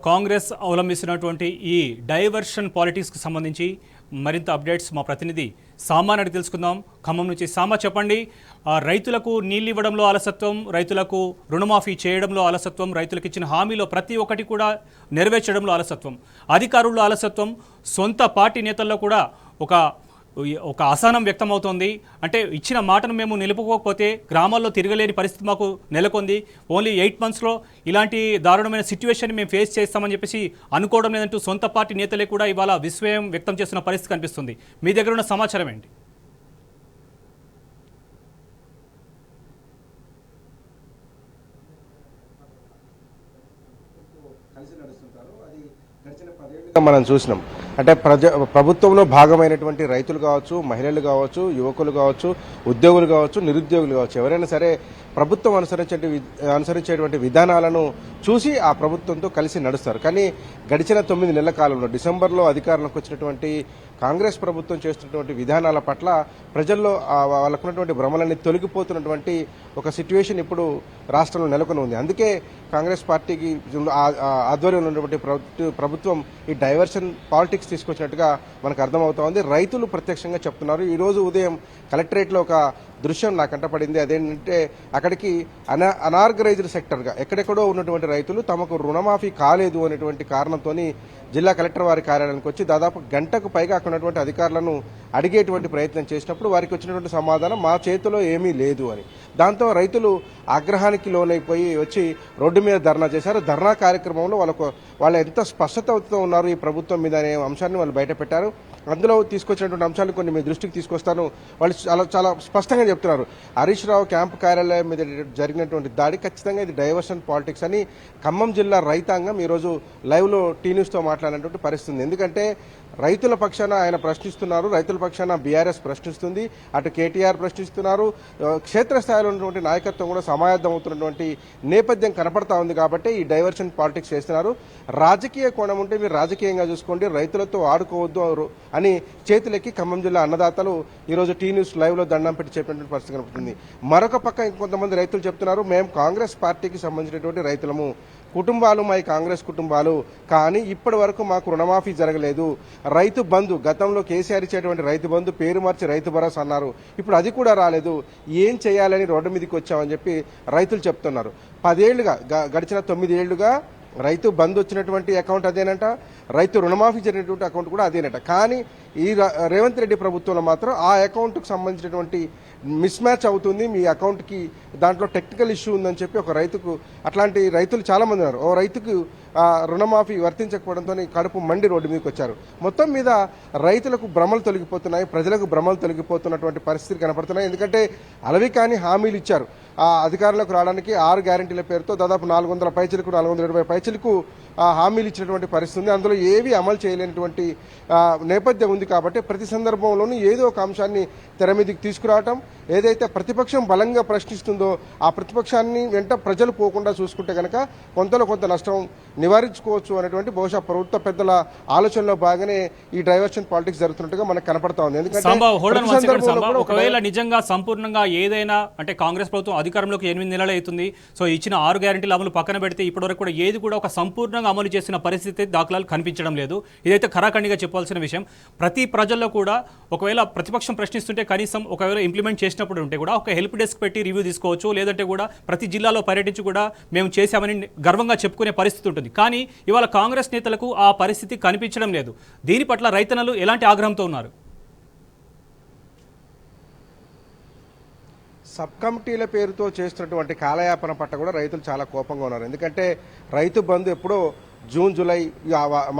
కాంగ్రెస్ అవలంబిస్తున్నటువంటి ఈ డైవర్షన్ పాలిటిక్స్కి సంబంధించి మరింత అప్డేట్స్ మా ప్రతినిధి సామాన్ అడిగి తెలుసుకుందాం. ఖమ్మం నుంచి సామా, చెప్పండి. రైతులకు నీళ్ళు ఇవ్వడంలో అలసత్వం, రైతులకు రుణమాఫీ చేయడంలో అలసత్వం, రైతులకు ఇచ్చిన హామీలో ప్రతి ఒక్కటి కూడా నెరవేర్చడంలో అలసత్వం, అధికారుల్లో అలసత్వం, సొంత పార్టీ నేతల్లో కూడా ఒక అసహనం వ్యక్తమవుతోంది. అంటే ఇచ్చిన మాటను మేము నిలుపుకోకపోతే గ్రామాల్లో తిరగలేని పరిస్థితి మాకు నెలకొంది. ఓన్లీ 8 monthsలో ఇలాంటి దారుణమైన సిచ్యువేషన్ మేము ఫేస్ చేస్తామని చెప్పేసి అనుకోవడం లేదంటూ సొంత పార్టీ నేతలే కూడా ఇవాళ విస్మయం వ్యక్తం చేస్తున్న పరిస్థితి కనిపిస్తుంది. మీ దగ్గర ఉన్న సమాచారం ఏంటి? మనం చూసినాం. అంటే ప్రభుత్వంలో భాగమైనటువంటి రైతులు కావచ్చు, మహిళలు కావచ్చు, యువకులు కావచ్చు, ఉద్యోగులు కావచ్చు, నిరుద్యోగులు కావచ్చు, ఎవరైనా సరే ప్రభుత్వం అనుసరించేటువంటి విధానాలను చూసి ఆ ప్రభుత్వంతో కలిసి నడుస్తారు. కానీ గడిచిన 9 నెలల కాలంలో డిసెంబర్లో అధికారంలోకి వచ్చినటువంటి కాంగ్రెస్ ప్రభుత్వం చేస్తున్నటువంటి విధానాల పట్ల ప్రజల్లో వాళ్ళకున్నటువంటి భ్రమలన్నీ తొలగిపోతున్నటువంటి ఒక సిట్యుయేషన్ ఇప్పుడు రాష్ట్రంలో నెలకొని ఉంది. అందుకే కాంగ్రెస్ పార్టీకి ఆధ్వర్యంలో ఉన్నటువంటి ప్రభుత్వం ఈ డైవర్షన్ పాలిటిక్స్ తీసుకొచ్చినట్టుగా మనకు అర్థమవుతోంది. రైతులు ప్రత్యక్షంగా చెప్తున్నారు. ఈరోజు ఉదయం కలెక్టరేట్లో ఒక దృశ్యం నాకు కంటపడింది. అదేంటంటే అక్కడికి అనార్గనైజ్డ్ సెక్టర్గా ఎక్కడెక్కడో ఉన్నటువంటి రైతులు తమకు రుణమాఫీ కాలేదు అనేటువంటి కారణంతో జిల్లా కలెక్టర్ వారి కార్యాలయానికి వచ్చి దాదాపు గంటకు పైగా అక్కడ ఉన్నటువంటి అధికారులను అడిగేటువంటి ప్రయత్నం చేసినప్పుడు వారికి వచ్చినటువంటి సమాధానం మా చేతిలో ఏమీ లేదు అని. దాంతో రైతులు ఆగ్రహానికి లోనైపోయి వచ్చి రోడ్డు మీద ధర్నా చేశారు. ధర్నా కార్యక్రమంలో వాళ్ళు ఎంత స్పష్టతతో ఉన్నారు ఈ ప్రభుత్వం మీద అనే అంశాన్ని వాళ్ళు బయటపెట్టారు. అందులో తీసుకొచ్చినటువంటి అంశాలు కొన్ని మీ దృష్టికి తీసుకొస్తాను. వాళ్ళు చాలా స్పష్టంగా చెప్తున్నారు. హరీష్ రావు క్యాంపు కార్యాలయం మీద జరిగినటువంటి దాడి ఖచ్చితంగా ఇది డైవర్షన్ పాలిటిక్స్ అని ఖమ్మం జిల్లా రైతాంగం ఈరోజు లైవ్లో టీ న్యూస్తో మాట్లాడినటువంటి పరిస్థితి. ఎందుకంటే రైతుల పక్షాన ఆయన ప్రశ్నిస్తున్నారు, రైతుల పక్షాన బీఆర్ఎస్ ప్రశ్నిస్తుంది, అటు కేటీఆర్ ప్రశ్నిస్తున్నారు. క్షేత్రస్థాయిలో ఉన్నటువంటి నాయకత్వం కూడా సమాయత్తం అవుతున్నటువంటి నేపథ్యం కనపడతా ఉంది. కాబట్టి ఈ డైవర్షన్ పాలిటిక్స్ చేస్తున్నారు. రాజకీయ కోణం ఉంటే మీరు రాజకీయంగా చూసుకోండి, రైతులతో ఆడుకోవద్దు అని చేతులెక్కి ఖమ్మం జిల్లా అన్నదాతలు ఈరోజు టీ న్యూస్ లైవ్లో దండం పెట్టి చెప్పినటువంటి పరిస్థితి కనపడుతుంది. మరొక పక్క ఇంకొంతమంది రైతులు చెప్తున్నారు, మేము కాంగ్రెస్ పార్టీకి సంబంధించినటువంటి రైతులము, కుటుంబాలు మా కాంగ్రెస్ కుటుంబాలు, కానీ ఇప్పటి వరకు మాకు రుణమాఫీ జరగలేదు. రైతు బంధు గతంలో కేసీఆర్ ఇచ్చేటువంటి రైతు బంధు పేరు మార్చి రైతు భరోసా అన్నారు, ఇప్పుడు అది కూడా రాలేదు. ఏం చేయాలని రోడ్డు మీదకి వచ్చామని చెప్పి రైతులు చెప్తున్నారు. 10 ఏళ్లుగా గడిచిన 9 ఏళ్లుగా రైతు బంధు వచ్చినటువంటి అకౌంట్ అదేనంట, రైతు రుణమాఫీ జరిగినటువంటి అకౌంట్ కూడా అదేనట. కానీ ఈ రేవంత్ రెడ్డి ప్రభుత్వంలో మాత్రం ఆ అకౌంట్కు సంబంధించినటువంటి మిస్ మ్యాచ్ అవుతుంది, మీ అకౌంట్కి దాంట్లో టెక్నికల్ ఇష్యూ ఉందని చెప్పి ఒక రైతుకు, అట్లాంటి రైతులు చాలామంది ఉన్నారు, ఓ రైతుకు రుణమాఫీ వర్తించకపోవడంతో కడుపు మండి రోడ్డు మీదకి వచ్చారు. మొత్తం మీద రైతులకు భ్రమలు తొలగిపోతున్నాయి, ప్రజలకు భ్రమలు తొలగిపోతున్నటువంటి పరిస్థితులు కనపడుతున్నాయి. ఎందుకంటే అలవి కానీ హామీలు ఇచ్చారు. ఆ అధికారంలోకి రావడానికి 6 గ్యారెంటీల పేరుతో దాదాపు 400 పైచలకు 420 పైచలకు హామీలు ఇచ్చినటువంటి పరిస్థితి ఉంది. అందులో ఏవి అమలు చేయలేనటువంటి నేపథ్యం ఉంది. కాబట్టి ప్రతి సందర్భంలోనూ ఏదో ఒక అంశాన్ని తెర మీదకి తీసుకురావటం, ఏదైతే ప్రతిపక్షం బలంగా ప్రశ్నిస్తుందో ఆ ప్రతిపక్షాన్ని వెంట ప్రజలు పోకుండా చూసుకుంటే కనుక కొంతలో కొంత నష్టం నివారించుకోవచ్చు అనేటువంటి బహుశా ప్రభుత్వ పెద్దల ఆలోచనలో బాగానే ఈ డైవర్షన్ పాలిటిక్స్ జరుగుతున్నట్టుగా మనకు కనపడతా ఉంది. ఎందుకంటే ఒకవేళ నిజంగా సంపూర్ణంగా ఏదైనా అంటే కాంగ్రెస్ ప్రభుత్వం అధికారంలోకి 8 నెలలు అవుతుంది, సో ఇచ్చిన 6 గ్యారెంటీల అమలు పక్కన పెడితే ఇప్పటివరకు కూడా ఏది కూడా ఒక సంపూర్ణంగా అమలు చేసిన పరిస్థితి దాఖలాలు కనిపించడం లేదు. ఇదైతే ఖరాఖండిగా చెప్పాల్సిన విషయం. ప్రతి ప్రజల్లో కూడా ఒకవేళ ప్రతిపక్షం ప్రశ్నిస్తుంటే కనీసం ఒకవేళ ఇంప్లిమెంట్ చేసినప్పుడు ఉంటే కూడా ఒక హెల్ప్ డెస్క్ పెట్టి రివ్యూ తీసుకోవచ్చు, లేదంటే కూడా ప్రతి జిల్లాలో పర్యటించి కూడా మేము చేశామని గర్వంగా చెప్పుకునే పరిస్థితి ఉంటుంది. కానీ ఇవాళ కాంగ్రెస్ నేతలకు ఆ పరిస్థితి కనిపించడం లేదు. దీని పట్ల రైతన్నలు ఎలాంటి ఆగ్రహంతో ఉన్నారు? సబ్ కమిటీల పేరుతో చేస్తున్నటువంటి కాలయాపన పట్ల కూడా రైతులు చాలా కోపంగా ఉన్నారు. ఎందుకంటే రైతు బంధు ఎప్పుడో జూన్ జూలై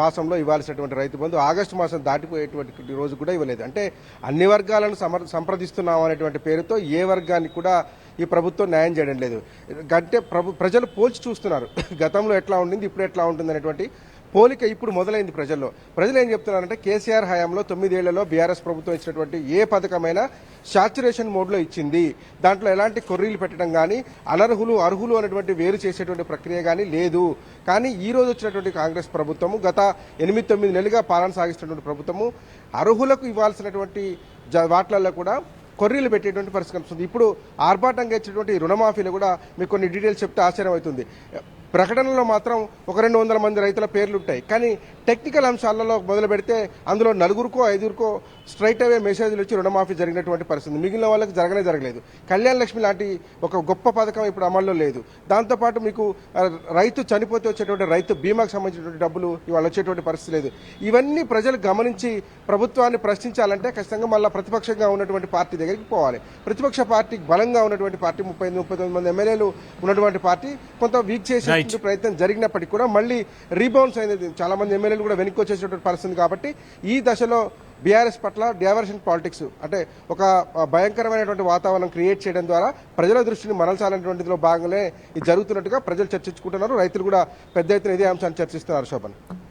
మాసంలో ఇవ్వాల్సినటువంటి రైతు బంధు ఆగస్టు మాసం దాటిపోయేటువంటి రోజు కూడా ఇవ్వలేదు. అంటే అన్ని వర్గాలను సంప్రదిస్తున్నాం అనేటువంటి పేరుతో ఏ వర్గానికి కూడా ఈ ప్రభుత్వం న్యాయం చేయడం లేదు. అంటే ప్రజలు పోల్చి చూస్తున్నారు, గతంలో ఎట్లా ఉండింది ఇప్పుడు ఎట్లా ఉంటుంది అనేటువంటి పోలిక ఇప్పుడు మొదలైంది ప్రజల్లో. ప్రజలు ఏం చెప్తున్నారంటే కేసీఆర్ హయాంలో 9 ఏళ్లలో బీఆర్ఎస్ ప్రభుత్వం ఇచ్చినటువంటి ఏ పథకమైనా సాచురేషన్ మోడ్లో ఇచ్చింది, దాంట్లో ఎలాంటి కొర్రీలు పెట్టడం కానీ అనర్హులు అర్హులు అనేటువంటి వేరు చేసేటువంటి ప్రక్రియ కానీ లేదు. కానీ ఈ రోజు వచ్చినటువంటి కాంగ్రెస్ ప్రభుత్వము గత 8-9 నెలలుగా పాలన సాగిస్తున్నటువంటి ప్రభుత్వము అర్హులకు ఇవ్వాల్సినటువంటి వాటిలలో కూడా కొర్రీలు పెట్టేటువంటి పరిస్థితి కనిపిస్తుంది. ఇప్పుడు ఆర్భాటంగా ఇచ్చినటువంటి రుణమాఫీలు కూడా మీకు కొన్ని డీటెయిల్స్ చెప్తే ఆశ్చర్యం అవుతుంది. ప్రకటనలో మాత్రం 200 మంది రైతుల పేర్లు ఉంటాయి. కానీ టెక్నికల్ అంశాలలో మొదలు పెడితే అందులో 4కో 5కో స్ట్రైట్ అవే మెసేజ్లు వచ్చి రుణమాఫీ జరిగినటువంటి పరిస్థితి. మిగిలిన వాళ్ళకి జరగలేదు. కళ్యాణ లక్ష్మి లాంటి ఒక గొప్ప పథకం ఇప్పుడు అమల్లో లేదు. దాంతోపాటు మీకు రైతు చనిపోతే వచ్చేటువంటి రైతు బీమాకు సంబంధించినటువంటి డబ్బులు ఇవాళ వచ్చేటువంటి పరిస్థితి లేదు. ఇవన్నీ ప్రజలు గమనించి ప్రభుత్వాన్ని ప్రశ్నించాలంటే ఖచ్చితంగా మళ్ళీ ప్రతిపక్షంగా ఉన్నటువంటి పార్టీ దగ్గరికి పోవాలి. ప్రతిపక్ష పార్టీ బలంగా ఉన్నటువంటి పార్టీ 39 మంది ఎమ్మెల్యేలు ఉన్నటువంటి పార్టీ కొంత వీక్ చేసే ప్రయత్నం జరిగినప్పటికీ కూడా మళ్ళీ రీబౌన్స్ అనేది చాలా మంది ఎమ్మెల్యేలు కూడా వెనక్కి వచ్చేసేటువంటి పరిస్థితి. కాబట్టి ఈ దశలో బీఆర్ఎస్ పట్ల డైవర్షన్ పాలిటిక్స్ అంటే ఒక భయంకరమైనటువంటి వాతావరణం క్రియేట్ చేయడం ద్వారా ప్రజల దృష్టిని మరల్చాలనేటువంటిలో భాగంగానే ఇది జరుగుతున్నట్టుగా ప్రజలు చర్చించుకుంటున్నారు. రైతులు కూడా పెద్ద ఎత్తున ఇదే అంశాన్ని చర్చిస్తున్నారు. శోభన్.